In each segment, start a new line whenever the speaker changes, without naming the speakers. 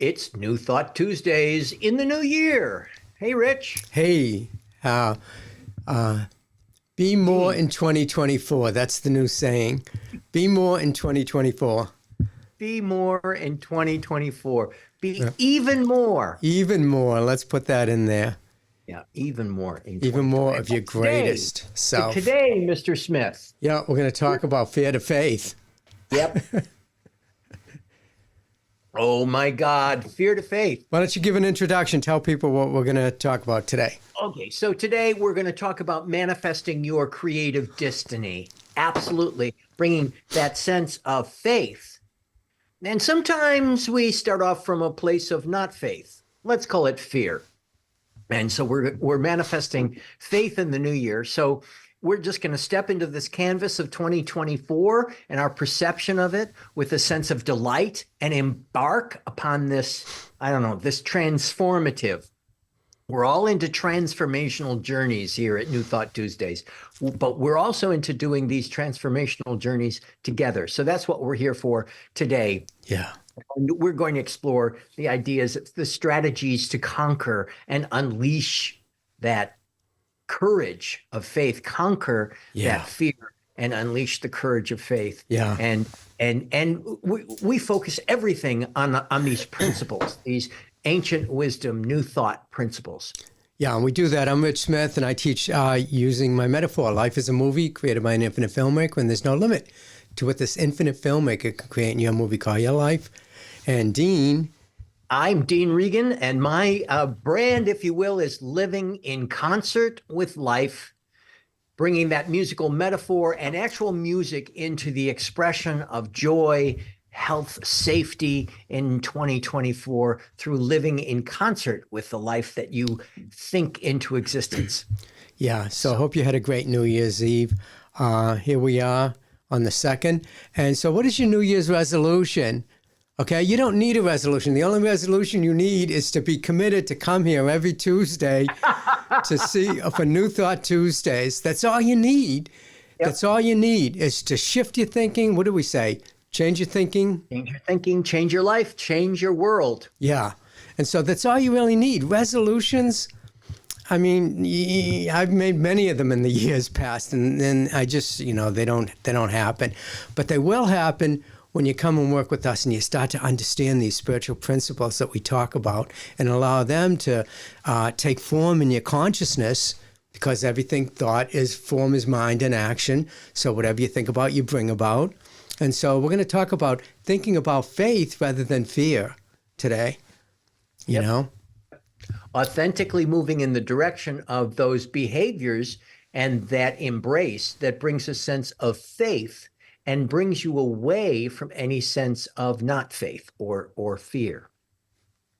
It's New Thought Tuesdays in the new year. Hey, Rich.
Hey, be more in 2024. That's the new saying. Be more in 2024.
Be more in 2024. Be
Yeah.
even more.
Even more. Let's put that in there.
Yeah, even more in
Even more
2024.
of your greatest self.
Today, Mr. Smith.
Yeah, we're going to talk about fear to faith.
Yep. Oh my God, fear to faith.
Why don't you give an introduction? Tell people what we're going to talk about today.
Okay, so today we're going to talk about manifesting your creative destiny. Absolutely. Bringing that sense of faith. And sometimes we start off from a place of not faith. Let's call it fear. And so we're manifesting faith in the new year. So we're just going to step into this canvas of 2024 and our perception of it with a sense of delight and embark upon this, this transformative. We're all into transformational journeys here at New Thought Tuesdays, but we're also into doing these transformational journeys together. So that's what we're here for today.
Yeah.
And we're going to explore the ideas, the strategies to conquer and unleash that courage of faith, conquer that fear and unleash the courage of faith.
Yeah.
And we focus everything on these principles, these ancient wisdom, new thought principles.
Yeah, and we do that. I'm Rich Smith, and I teach using my metaphor. Life is a movie created by an infinite filmmaker, and there's no limit to what this infinite filmmaker can create in your movie called your life. And Dean.
I'm Dean Regan, and my brand, if you will, is living in concert with life, bringing that musical metaphor and actual music into the expression of joy, health, safety in 2024 through living in concert with the life that you think into existence.
Yeah, so I hope you had a great New Year's Eve. Here we are on the 2nd. And so what is your New Year's resolution? Okay, you don't need a resolution. The only resolution you need is to be committed to come here every Tuesday to see for New Thought Tuesdays. That's all you need. Yep. That's all you need is to shift your thinking. What do we say? Change your thinking.
Change your thinking, change your life, change your world.
Yeah. And so that's all you really need. Resolutions, I mean, I've made many of them in the years past, and then I just, they don't happen. But they will happen when you come and work with us and you start to understand these spiritual principles that we talk about and allow them to take form in your consciousness, because everything form is mind and action. So whatever you think about, you bring about. And so we're going to talk about thinking about faith rather than fear today, you know?
Authentically moving in the direction of those behaviors and that embrace that brings a sense of faith and brings you away from any sense of not faith or fear.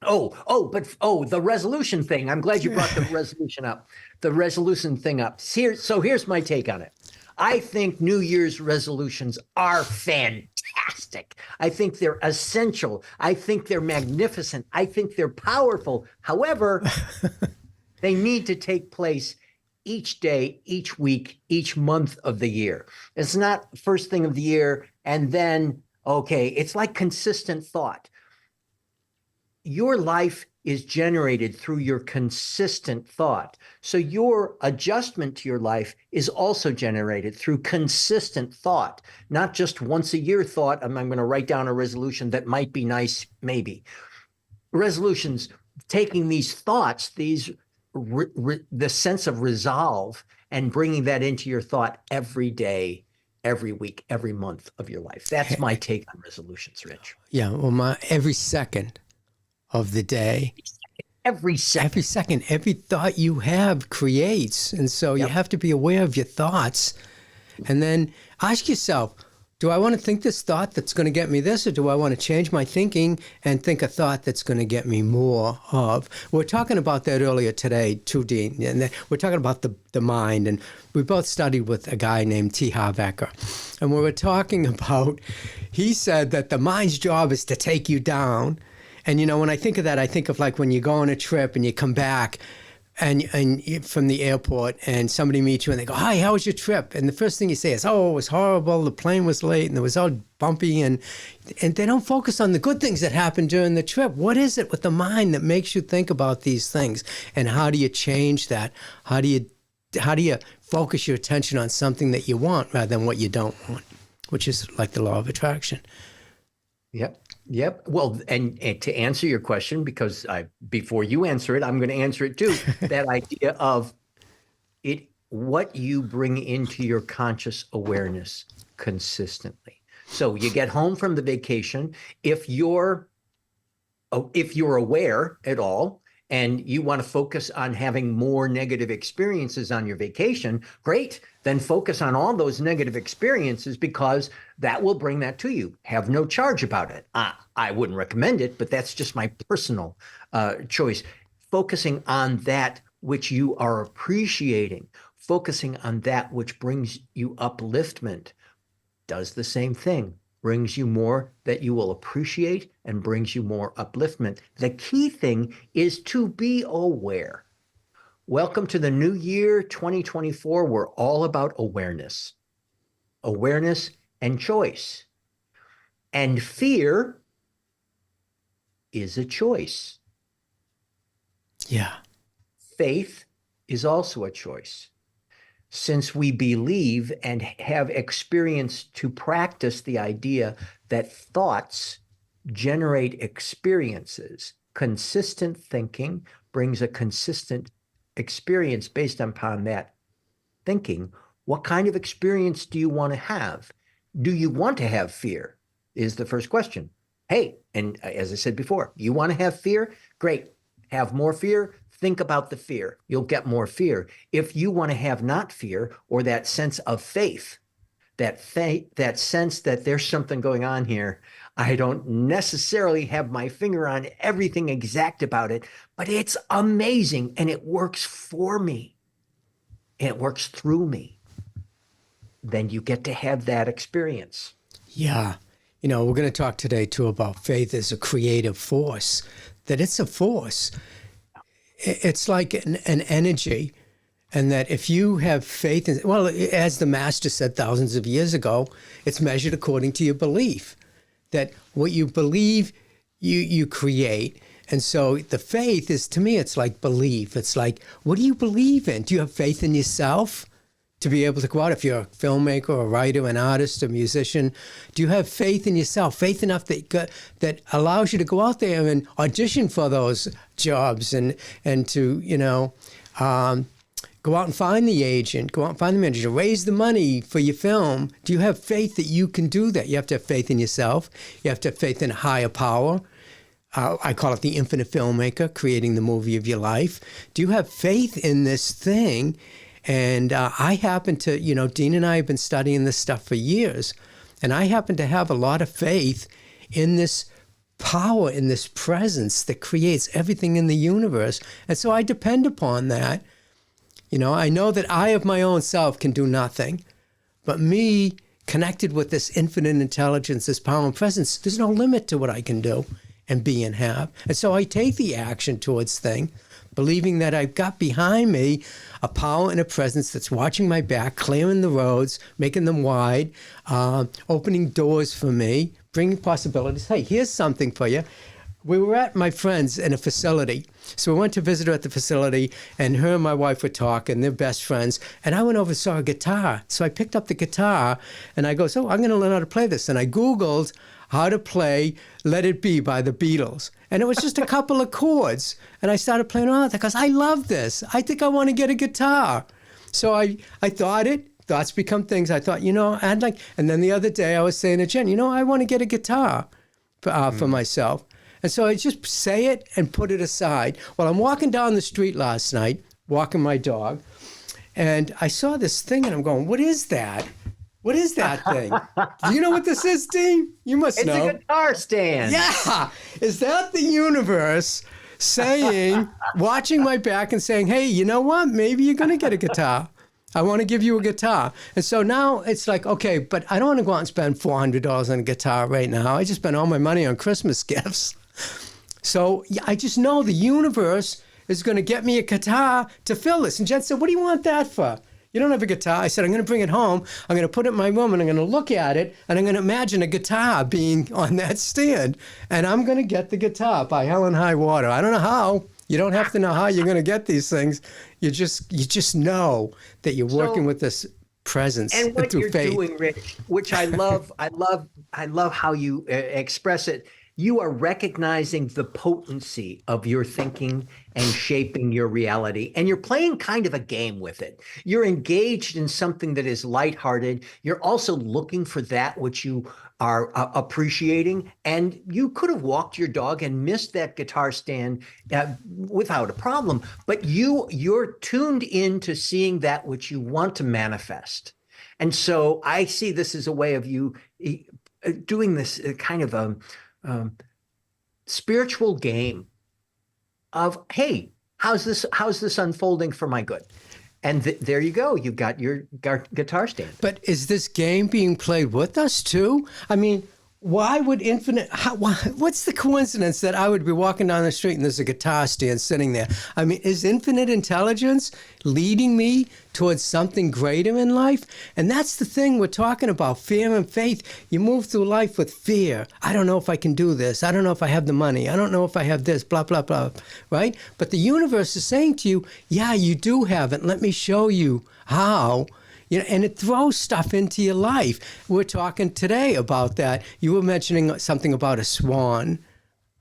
The resolution thing. I'm glad you brought the resolution up. The resolution thing up. Here's my take on it. I think New Year's resolutions are fantastic. I think they're essential. I think they're magnificent. I think they're powerful. However, they need to take place each day, each week, each month of the year. It's not first thing of the year and then, it's like consistent thought. Your life is generated through your consistent thought. So your adjustment to your life is also generated through consistent thought, not just once a year thought, I'm going to write down a resolution that might be nice, maybe. Resolutions, taking these thoughts, the sense of resolve and bringing that into your thought every day, every week, every month of your life. That's my take on resolutions, Rich.
Yeah, well, every second of the day.
Every second.
Every thought you have creates. And so you have to be aware of your thoughts. And then ask yourself, do I want to think this thought that's going to get me this, or do I want to change my thinking and think a thought that's going to get me more of? We're talking about that earlier today, too, Dean. And we're talking about the mind. And we both studied with a guy named T. Harv Eker. And we were talking about, he said that the mind's job is to take you down. And, when I think of that, I think of like when you go on a trip and you come back and from the airport, and somebody meets you and they go, "Hi, how was your trip?" And the first thing you say is, "Oh, it was horrible. The plane was late and it was all bumpy." And they don't focus on the good things that happened during the trip. What is it with the mind that makes you think about these things? And how do you change that? How do you focus your attention on something that you want rather than what you don't want, which is like the law of attraction.
Yep. Well, and to answer your question, because before you answer it, I'm going to answer it too. That idea of what you bring into your conscious awareness consistently. So you get home from the vacation, if you're aware at all, and you want to focus on having more negative experiences on your vacation, great. Then focus on all those negative experiences, because that will bring that to you. Have no charge about it. I wouldn't recommend it, but that's just my personal choice. Focusing on that which you are appreciating, focusing on that which brings you upliftment, does the same thing. Brings you more that you will appreciate and brings you more upliftment. The key thing is to be aware. Welcome to the new year, 2024. We're all about awareness and choice. And fear is a choice.
Yeah.
Faith is also a choice. Since we believe and have experience to practice the idea that thoughts generate experiences, consistent thinking brings a consistent experience based upon that thinking. What kind of experience do you want to have? Do you want to have fear? Is the first question. Hey, and as I said before, you want to have fear? Great. Have more fear? Think about the fear. You'll get more fear. If you want to have not fear, or that sense of faith, that sense that there's something going on here, I don't necessarily have my finger on everything exact about it, but it's amazing and it works for me. And it works through me. Then you get to have that experience.
Yeah. We're going to talk today too about faith as a creative force, that it's a force. It's like an energy, and that if you have faith in, well, as the master said thousands of years ago, it's measured according to your belief, that what you believe, you create. And so the faith is, to me, it's like belief. It's like, what do you believe in? Do you have faith in yourself to be able to go out? If you're a filmmaker, a writer, an artist, a musician, do you have faith in yourself? Faith enough that allows you to go out there and audition for those jobs and to, go out and find the agent, go out and find the manager, raise the money for your film. Do you have faith that you can do that? You have to have faith in yourself. You have to have faith in a higher power. I call it the infinite filmmaker, creating the movie of your life. Do you have faith in this thing? And I happen to, Dean and I have been studying this stuff for years, and I happen to have a lot of faith in this power, in this presence that creates everything in the universe. And so I depend upon that. I know that I of my own self can do nothing, but me connected with this infinite intelligence, this power and presence, there's no limit to what I can do and be and have. And so I take the action towards things, believing that I've got behind me a power and a presence that's watching my back, clearing the roads, making them wide, opening doors for me, bringing possibilities. Hey, here's something for you. We were at my friend's in a facility. So we went to visit her at the facility, and her and my wife were talking. They're best friends. And I went over and saw a guitar. So I picked up the guitar, and I go, so I'm going to learn how to play this. And I Googled how to play Let It Be by the Beatles. And it was just a couple of chords. And I started playing around with it because I love this. I think I want to get a guitar. So I thought it. Thoughts become things. I thought, I'd like, and then the other day I was saying to Jen, I want to get a guitar for myself. And so I just say it and put it aside. Well, I'm walking down the street last night, walking my dog, and I saw this thing, and I'm going, what is that? What is that thing? Do you know what this is, Dean? You must know.
It's a guitar stand.
Yeah. Is that the universe saying, watching my back and saying, hey, you know what? Maybe you're going to get a guitar. I want to give you a guitar. And so now it's like, okay, but I don't want to go out and spend $400 on a guitar right now. I just spent all my money on Christmas gifts. So I just know the universe is going to get me a guitar to fill this. And Jen said, what do you want that for? You don't have a guitar. I said, I'm going to bring it home. I'm going to put it in my room and I'm going to look at it and I'm going to imagine a guitar being on that stand. And I'm going to get the guitar by hell and high water. I don't know how. You don't have to know how you're going to get these things. You just know that you're working with this presence
and what
through
you're
faith.
doing, Rich, which I love. I love how you express it. You are recognizing the potency of your thinking and shaping your reality. And you're playing kind of a game with it. You're engaged in something that is lighthearted. You're also looking for that which you are appreciating. And you could have walked your dog and missed that guitar stand without a problem. But you're tuned into seeing that which you want to manifest. And so I see this as a way of you doing this kind of a spiritual game of, hey, how's this unfolding for my good? And there you go. You've got your guitar stand.
But is this game being played with us too? I mean, why would what's the coincidence that I would be walking down the street and there's a guitar stand sitting there? I mean, is infinite intelligence leading me towards something greater in life? And that's the thing we're talking about, fear and faith. You move through life with fear. I don't know if I can do this. I don't know if I have the money. I don't know if I have this, blah, blah, blah, right? But the universe is saying to you, yeah, you do have it. Let me show you how. You know, and it throws stuff into your life. We're talking today about that. You were mentioning something about a swan.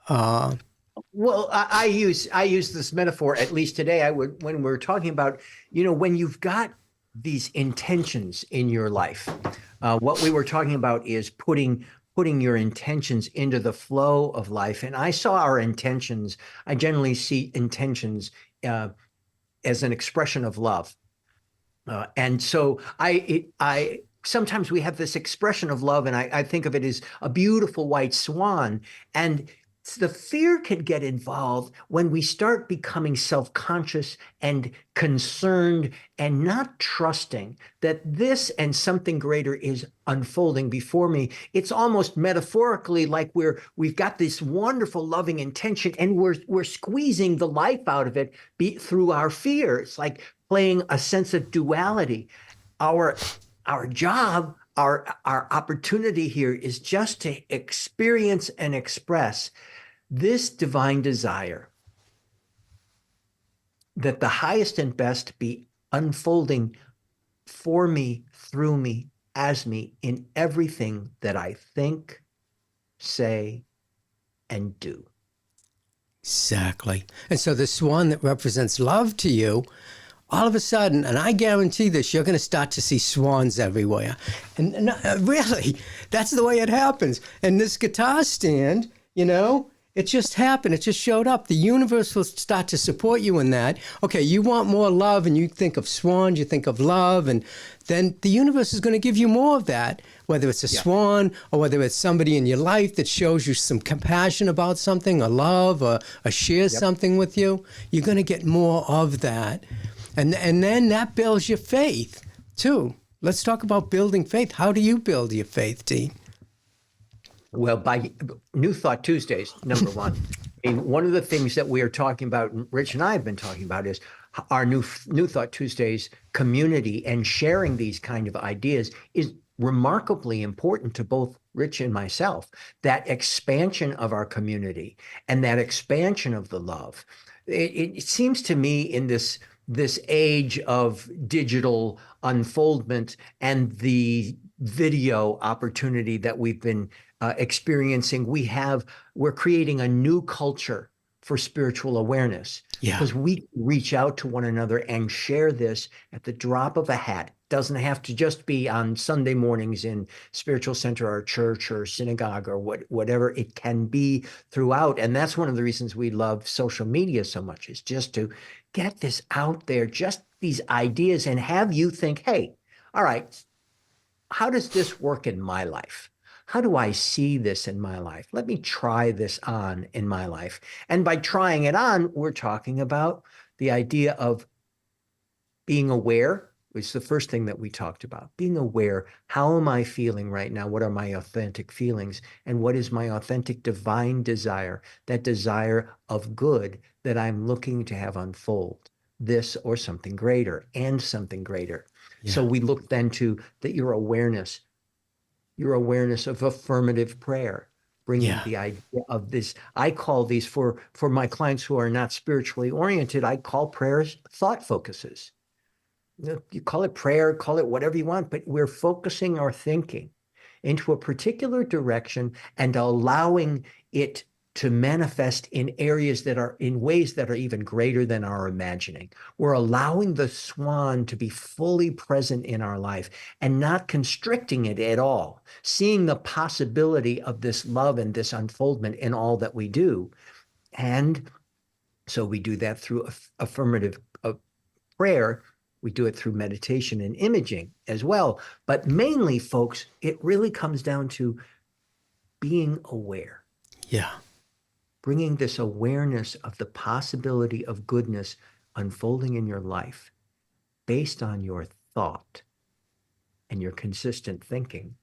Well, I use this metaphor, at least today. When we're talking about, when you've got these intentions in your life, what we were talking about is putting your intentions into the flow of life. And I saw our intentions. I generally see intentions as an expression of love. And so I sometimes we have this expression of love, and I think of it as a beautiful white swan. And the fear can get involved when we start becoming self-conscious and concerned and not trusting that this and something greater is unfolding before me. It's almost metaphorically like we've got this wonderful loving intention and we're squeezing the life out of it through our fear. It's like playing a sense of duality. Our job, our opportunity here is just to experience and express this divine desire that the highest and best be unfolding for me, through me, as me, in everything that I think, say, and do.
Exactly. And so the swan that represents love to you, all of a sudden, and I guarantee this, you're going to start to see swans everywhere. And really, that's the way it happens. And this guitar stand, it just happened. It just showed up. The universe will start to support you in that. Okay, you want more love, and you think of swans, you think of love, and then the universe is going to give you more of that, whether it's a swan or whether it's somebody in your life that shows you some compassion about something, or love, or shares something with you. You're going to get more of that. And then that builds your faith, too. Let's talk about building faith. How do you build your faith, Dean?
Well, by New Thought Tuesdays, number one. I mean, one of the things that we are talking about, Rich and I have been talking about, is our New Thought Tuesdays community, and sharing these kind of ideas is remarkably important to both Rich and myself. That expansion of our community and that expansion of the love. It seems to me in this age of digital unfoldment and the video opportunity that we've been experiencing, we're creating a new culture for spiritual awareness, because we reach out to one another and share this at the drop of a hat. Doesn't have to just be on Sunday mornings in spiritual center or church or synagogue or whatever. It can be throughout. And that's one of the reasons we love social media so much, is just to get this out there, just these ideas, and have you think, hey, all right, how does this work in my life? How do I see this in my life? Let me try this on in my life. And by trying it on, we're talking about the idea of being aware, was the first thing that we talked about. Being aware, how am I feeling right now? What are my authentic feelings? And what is my authentic divine desire? That desire of good that I'm looking to have unfold, this or something greater and something greater.
Yeah.
So we look then to that your awareness of affirmative prayer, bringing
Yeah.
the idea of this. I call these, for my clients who are not spiritually oriented, I call prayers thought focuses. You call it prayer, call it whatever you want, but we're focusing our thinking into a particular direction and allowing it to manifest in areas that are in ways that are even greater than our imagining. We're allowing the swan to be fully present in our life and not constricting it at all, seeing the possibility of this love and this unfoldment in all that we do. And so we do that through affirmative prayer. We do it through meditation and imaging as well. But mainly, folks, it really comes down to being aware.
Yeah.
Bringing this awareness of the possibility of goodness unfolding in your life based on your thought and your consistent thinking.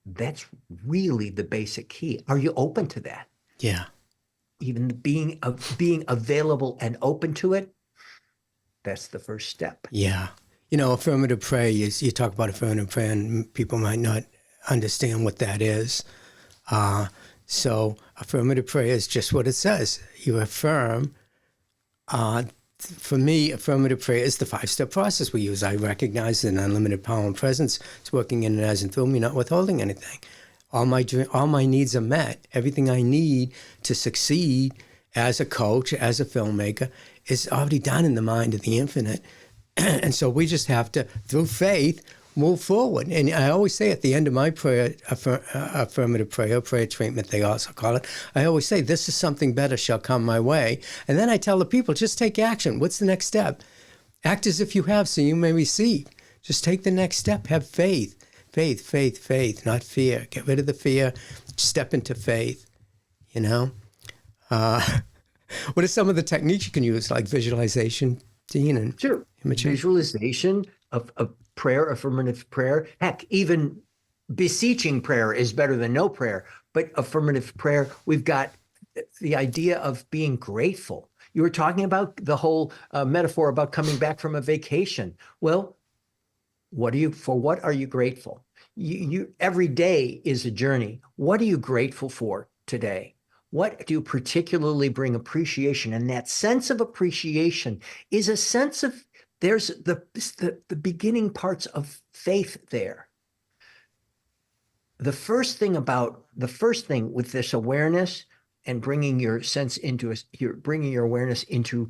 That's really the basic key. Are you open to that?
Yeah.
Even being available and open to it, that's the first step.
Yeah. Affirmative prayer, you talk about affirmative prayer, and people might not understand what that is. So affirmative prayer is just what it says. You affirm. For me, affirmative prayer is the 5-step process we use. I recognize that unlimited power and presence is working in and as and through me, not withholding anything. All my needs are met. Everything I need to succeed as a coach, as a filmmaker, is already done in the mind of the infinite. And so we just have to, through faith, move forward. And I always say at the end of my prayer, affirmative prayer treatment, they also call it, I always say, this is something better shall come my way. And then I tell the people, just take action. What's the next step? Act as if you have, so you may receive. Just take the next step. Have faith. Faith, faith, faith, not fear. Get rid of the fear. Step into faith, What are some of the techniques you can use, like visualization, Dean, and
sure.
imaging?
Visualization of prayer, affirmative prayer. Heck, even beseeching prayer is better than no prayer. But affirmative prayer, we've got the idea of being grateful. You were talking about the whole metaphor about coming back from a vacation. Well, what are you grateful? You every day is a journey. What are you grateful for today? What do you particularly bring appreciation? And that sense of appreciation is a sense of, there's the beginning parts of faith there. The first thing with this awareness and bringing your awareness into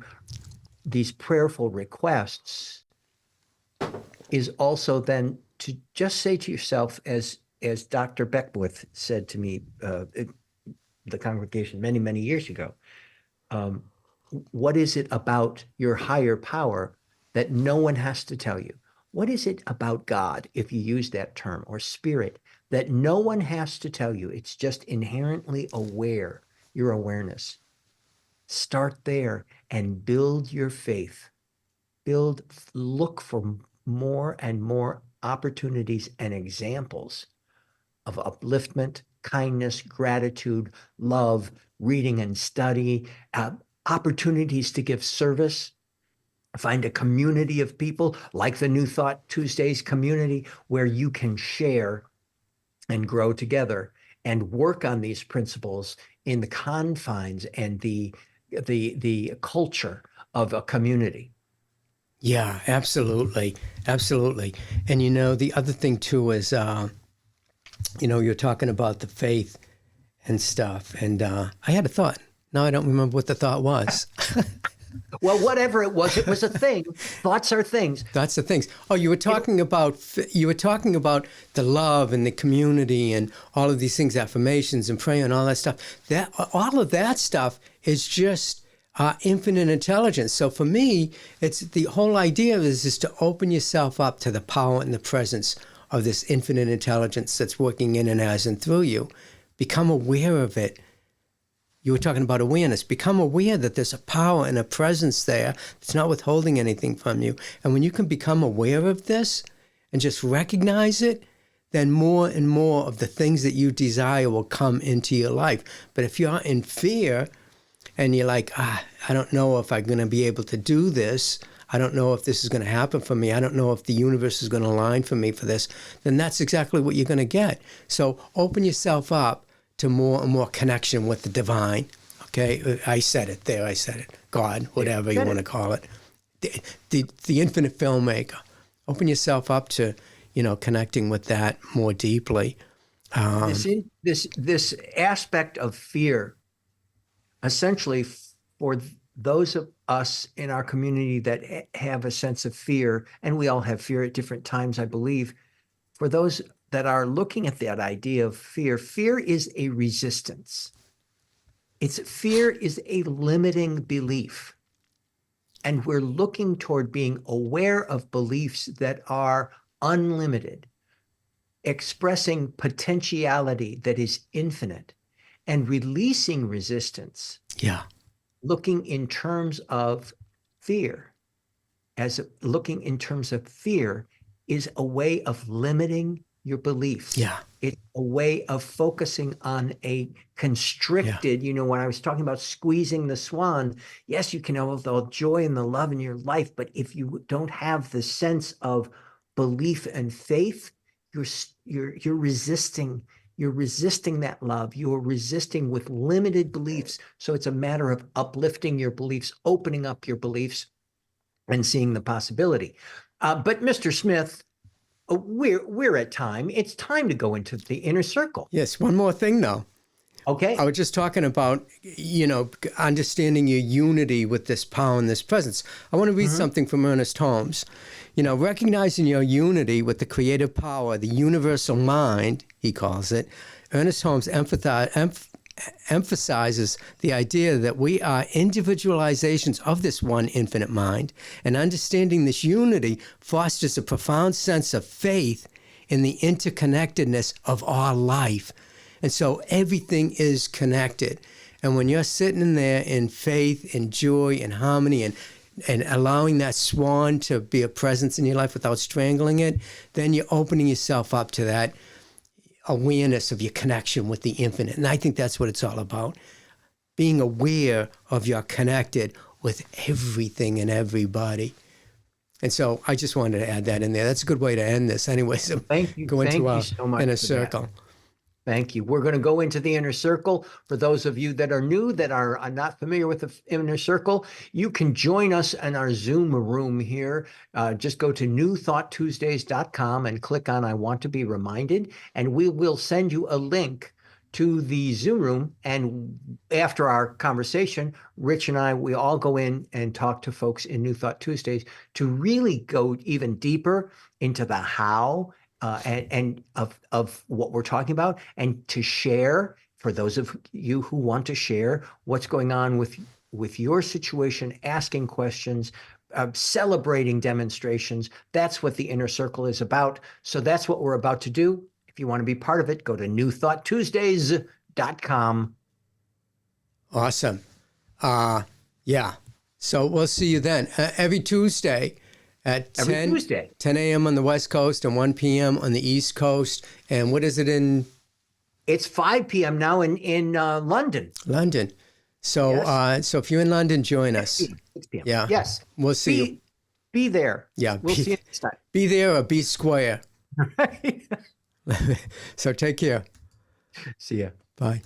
these prayerful requests is also then to just say to yourself, as Dr. Beckwith said to me, the congregation many, many years ago, what is it about your higher power that no one has to tell you? What is it about God, if you use that term, or spirit, that no one has to tell you? It's just inherently aware, your awareness. Start there and build your faith. Look for more and more opportunities and examples of upliftment, kindness, gratitude, love, reading and study, opportunities to give service. Find a community of people like the New Thought Tuesdays community where you can share and grow together and work on these principles in the confines and the culture of a community.
Yeah, absolutely. Absolutely. And the other thing too is, you're talking about the faith and stuff. And I had a thought. Now I don't remember what the thought was.
Well, whatever it was a thing. Thoughts are things.
That's the things. Oh, you were talking about the love and the community and all of these things, affirmations and prayer and all that stuff. All of that stuff is just infinite intelligence. So for me, it's the whole idea is to open yourself up to the power and the presence of this infinite intelligence that's working in and as and through you. Become aware of it. You were talking about awareness. Become aware that there's a power and a presence there that's not withholding anything from you. And when you can become aware of this and just recognize it, then more and more of the things that you desire will come into your life. But if you're in fear and you're like, I don't know if I'm going to be able to do this, I don't know if this is going to happen for me, I don't know if the universe is going to align for me for this, then that's exactly what you're going to get. So open yourself up to more and more connection with the divine. Okay, I said it there. I said it. God, whatever you want to call it. The infinite filmmaker. Open yourself up to, connecting with that more deeply.
This aspect of fear, essentially, for those of us in our community that have a sense of fear, and we all have fear at different times, I believe. For those that are looking at that idea of fear, fear is a resistance. Fear is a limiting belief. And we're looking toward being aware of beliefs that are unlimited, expressing potentiality that is infinite, and releasing resistance.
Yeah.
Looking in terms of fear, looking in terms of fear is a way of limiting your beliefs.
Yeah.
It's a way of focusing on a constricted, when I was talking about squeezing the swan, yes, you can have the joy and the love in your life, but if you don't have the sense of belief and faith, you're resisting. You're resisting that love. You're resisting with limited beliefs. So it's a matter of uplifting your beliefs, opening up your beliefs, and seeing the possibility. But Mr. Smith, we're at time. It's time to go into the inner circle.
Yes. One more thing, though.
Okay.
I was just talking about, understanding your unity with this power and this presence. I want to read something from Ernest Holmes. Recognizing your unity with the creative power, the universal mind, he calls it. Ernest Holmes emphasizes the idea that we are individualizations of this one infinite mind, and understanding this unity fosters a profound sense of faith in the interconnectedness of our life. And so everything is connected. And when you're sitting in there in faith and joy and harmony and allowing that swan to be a presence in your life without strangling it, then you're opening yourself up to that awareness of your connection with the infinite. And I think that's what it's all about. Being aware of you're connected with everything and everybody. And so I just wanted to add that in there. That's a good way to end this anyway. So
thank you.
Go into our
so much
inner circle.
That. Thank you. We're going to go into the inner circle. For those of you that are new, that are not familiar with the inner circle, you can join us in our Zoom room here. Just go to newthoughttuesdays.com and click on I want to be reminded, and we will send you a link to the Zoom room. And after our conversation, Rich and I, we all go in and talk to folks in New Thought Tuesdays to really go even deeper into the how and of what we're talking about, and to share, for those of you who want to share what's going on with your situation, asking questions, celebrating demonstrations. That's what the inner circle is about. So that's what we're about to do. If you want to be part of it, go to newthoughttuesdays.com.
Awesome. Yeah. So we'll see you then. Every Tuesday at 10 a.m. on the West Coast and 1 p.m. on the East Coast. And what is it in?
It's 5 p.m. now in London.
London. So yes. So if you're in London, join us.
6 p.m.
Yeah.
Yes.
We'll see you.
Be there.
Yeah.
We'll see you next time.
Be there or be square. So take care.
See ya.
Bye.